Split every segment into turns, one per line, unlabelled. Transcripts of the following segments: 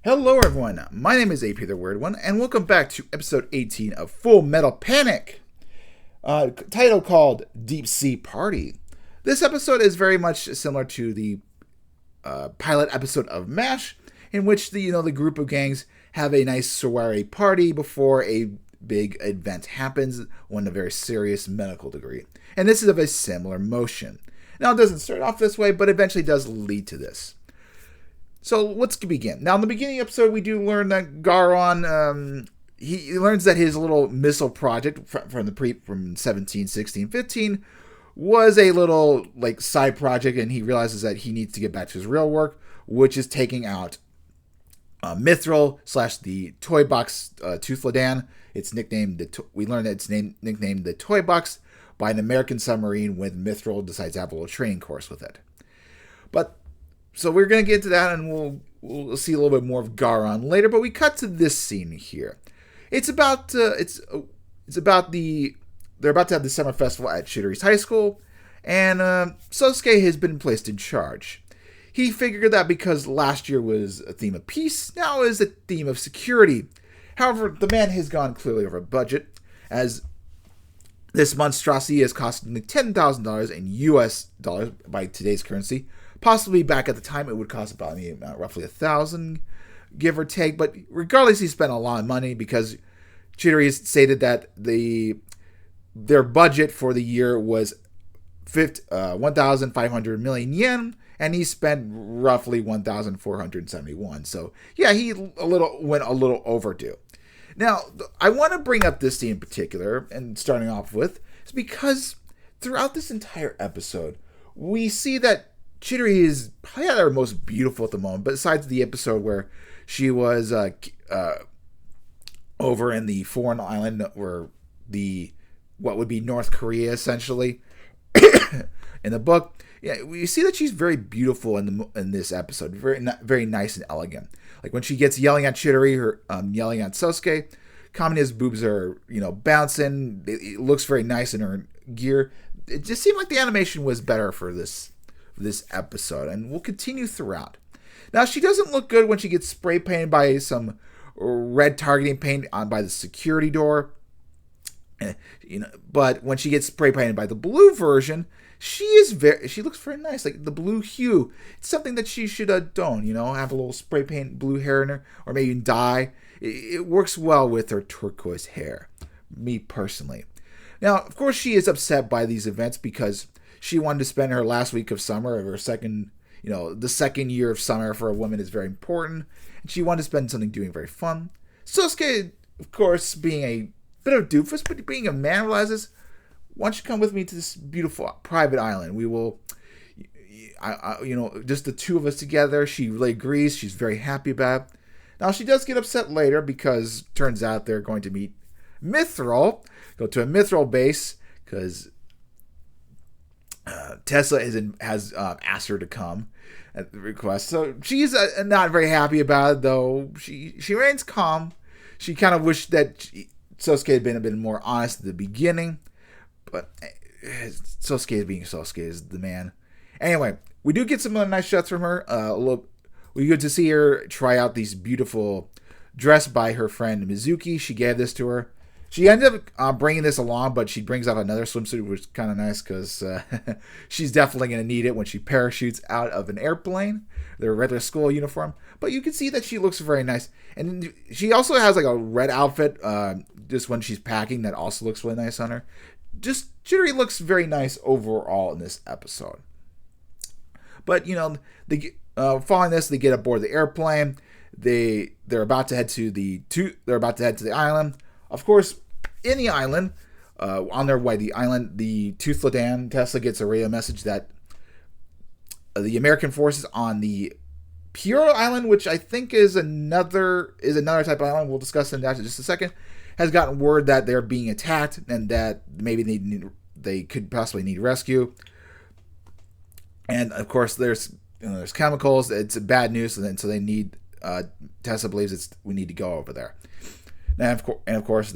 Hello everyone, my name is AP the Weird One, and welcome back to episode 18 of Full Metal Panic, title called Deep Sea Party. This episode is very much similar to the pilot episode of MASH, in which the group of gangs have a nice soiree party before a big event happens, one of a very serious medical degree. And this is of a similar motion. Now it doesn't start off this way, but eventually does lead to this. So let's begin. Now, in the beginning episode, we do learn that Garon, he learns that his little missile project from 17, 16, 15 was a little side project, and he realizes that he needs to get back to his real work, which is taking out Mithril / the Toy Box Toothladan. It's nicknamed we learned that it's nicknamed the Toy Box by an American submarine when Mithril decides to have a little training course with it. So we're going to get to that, and we'll see a little bit more of Garon later. But we cut to this scene here. It's about they're about to have the summer festival at Chidori's high school, and Sosuke has been placed in charge. He figured that because last year was a theme of peace, now is a theme of security. However, the man has gone clearly over budget, as this monstrosity is costing $10,000 in US dollars by today's currency. Possibly back at the time, it would cost about roughly $1,000, give or take. But regardless, he spent a lot of money because Chidori stated that their budget for the year was 1,500 million yen, and he spent roughly 1,471. So yeah, he went a little overdue. Now, I want to bring up this scene in particular, and starting off with, is because throughout this entire episode, we see that Chidori is probably at her most beautiful at the moment, besides the episode where she was over in the foreign island, where what would be North Korea, essentially, in the book. Yeah, we see that she's very beautiful in this episode, very nice and elegant. Like when she gets yelling at Chidori, yelling at Sosuke, Kamina's boobs are bouncing. It looks very nice in her gear. It just seemed like the animation was better for this episode, and will continue throughout. Now, she doesn't look good when she gets spray painted by some red targeting paint by the security door. But when she gets spray painted by the blue version, she looks very nice. Like the blue hue, it's something that she should don. Have a little spray paint blue hair in her, or maybe dye. It works well with her turquoise hair. Me personally. Now, of course, she is upset by these events because she wanted to spend her last week of summer, of her second, the second year of summer for a woman is very important. And she wanted to spend something doing very fun. Sosuke, of course, being a bit of a doofus, but being a man, realizes, why don't you come with me to this beautiful private island? We will, just the two of us together. She really agrees. She's very happy about it. Now, she does get upset later because turns out they're going to meet Mithril, go to a Mithril base, because Tesla has asked her to come at the request. So she's not very happy about it, though. She remains calm. She kind of wished that Sosuke had been a bit more honest at the beginning. But Sosuke being Sosuke is the man. Anyway, we do get some other nice shots from her. We get to see her try out these beautiful dress by her friend Mizuki. She gave this to her. She ended up bringing this along, but she brings out another swimsuit, which is kind of nice because she's definitely going to need it when she parachutes out of an airplane, their regular school uniform. But you can see that she looks very nice. And she also has a red outfit just when she's packing that also looks really nice on her. Just Chidori looks very nice overall in this episode. But, following this, they get aboard the airplane. They're about to head to the island. Of course, in the island, on their way to the island, the Toothladan, Tesla gets a radio message that the American forces on the Puro Island, which I think is another type of island, we'll discuss in that in just a second, has gotten word that they're being attacked and that maybe they could possibly need rescue. And of course, there's chemicals. It's bad news, and so they need. Tesla believes we need to go over there. And of course,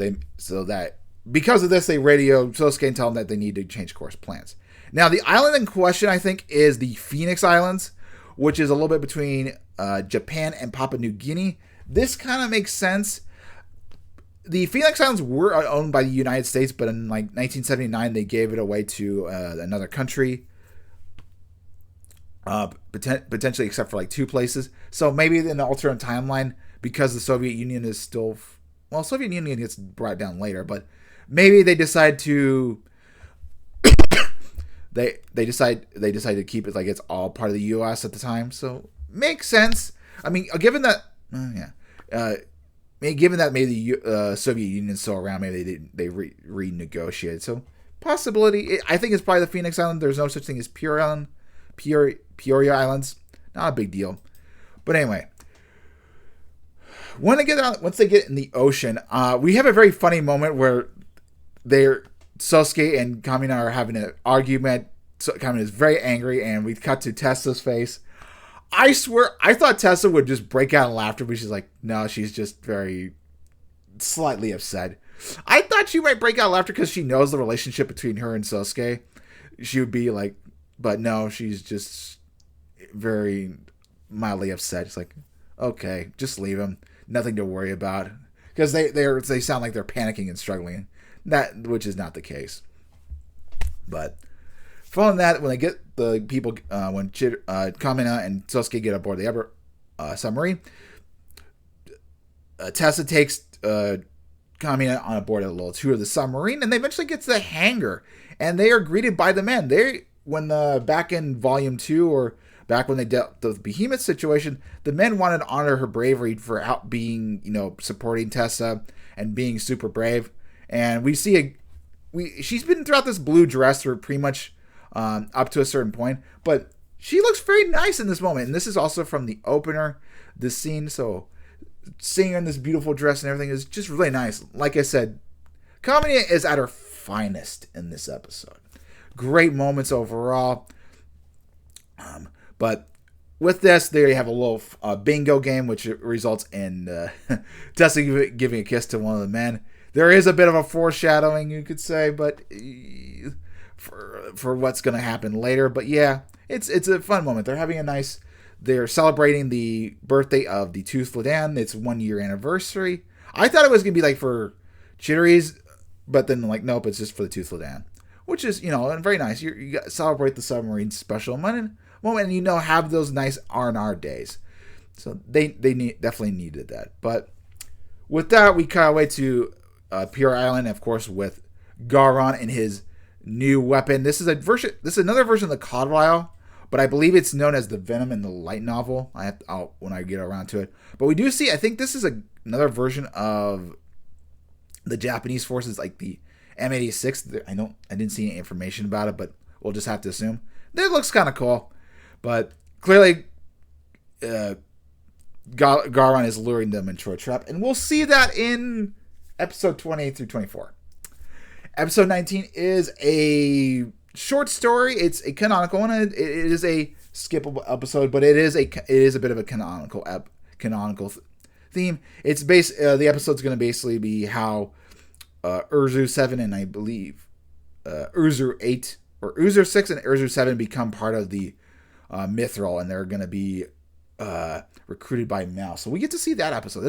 because of this, they radio Sosuke and tell them that they need to change course plans. Now, the island in question, I think, is the Phoenix Islands, which is a little bit between Japan and Papua New Guinea. This kind of makes sense. The Phoenix Islands were owned by the United States, but in like 1979 they gave it away to another country. Potentially except for like 2 places. So maybe in the alternate timeline, because the Soviet Union is still... Well, Soviet Union gets brought down later, but maybe they decide to... they decide to keep it like it's all part of the U.S. at the time. So, makes sense. I mean, given that... given that maybe the Soviet Union is still around, maybe they renegotiated. So, possibility... I think it's probably the Phoenix Island. There's no such thing as Peoria Islands. Not a big deal. But anyway, once they get in the ocean, we have a very funny moment where Sosuke and Kamina are having an argument. So Kamina is very angry, and we cut to Tessa's face. I swear, I thought Tessa would just break out in laughter, but she's like, no, she's just very slightly upset. I thought she might break out in laughter because she knows the relationship between her and Sosuke. She would be like, but no, she's just very mildly upset. It's like, okay, just leave him. Nothing to worry about. Because they sound like they're panicking and struggling. Which is not the case. But following that, when they get the people, when Kamina and Sosuke get aboard the submarine, Tessa takes Kamina on board a little tour of the submarine, and they eventually get to the hangar, and they are greeted by the men. Back in Volume 2, or back when they dealt with the Behemoth situation, the men wanted to honor her bravery for out being, supporting Tessa and being super brave. And we see she's been throughout this blue dress for pretty much up to a certain point, but she looks very nice in this moment. And this is also from the opener, this scene. So seeing her in this beautiful dress and everything is just really nice. Like I said, Kamina is at her finest in this episode. Great moments overall. But with this, there you have a little bingo game, which results in Tessa giving a kiss to one of the men. There is a bit of a foreshadowing, you could say, but for what's going to happen later. But yeah, it's a fun moment. They're celebrating the birthday of the Tooth Ladan. It's 1-year anniversary. I thought it was going to be like for Chidori's, but then like, nope, it's just for the Tooth Ladan. Which is, very nice. You celebrate the submarine special moment, and have those nice R&R days. So they definitely needed that. But with that, we cut away to Pure Island, of course, with Garon and his new weapon. This is another version of the Codwile, but I believe it's known as the Venom in the light novel. When I get around to it. But we do see, I think this is another version of the Japanese forces, like the M86. I didn't see any information about it, but we'll just have to assume. It looks kind of cool. But clearly, Garon is luring them into a trap. And we'll see that in episode 28 through 24. Episode 19 is a short story. It's a canonical one. It is a skippable episode, but it is a bit of a canonical theme. It's the episode's going to basically be how Urzu 7 and I believe Urzu 8 or Urzu 6 and Urzu 7 become part of the Mithril, and they're going to be recruited by Mal. So we get to see that episode.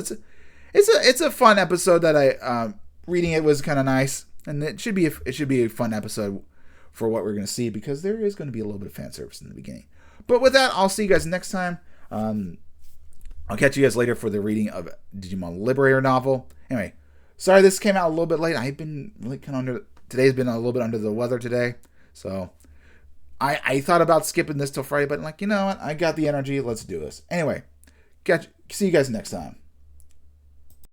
It's a fun episode that reading it was kind of nice, and it should be a fun episode for what we're going to see, because there is going to be a little bit of fan service in the beginning. But with that, I'll see you guys next time. I'll catch you guys later for the reading of Digimon Liberator novel. Anyway, sorry this came out a little bit late. I've been really today's been a little bit under the weather today, so I thought about skipping this till Friday, but I'm like, you know what? I got the energy. Let's do this. Anyway, see you guys next time.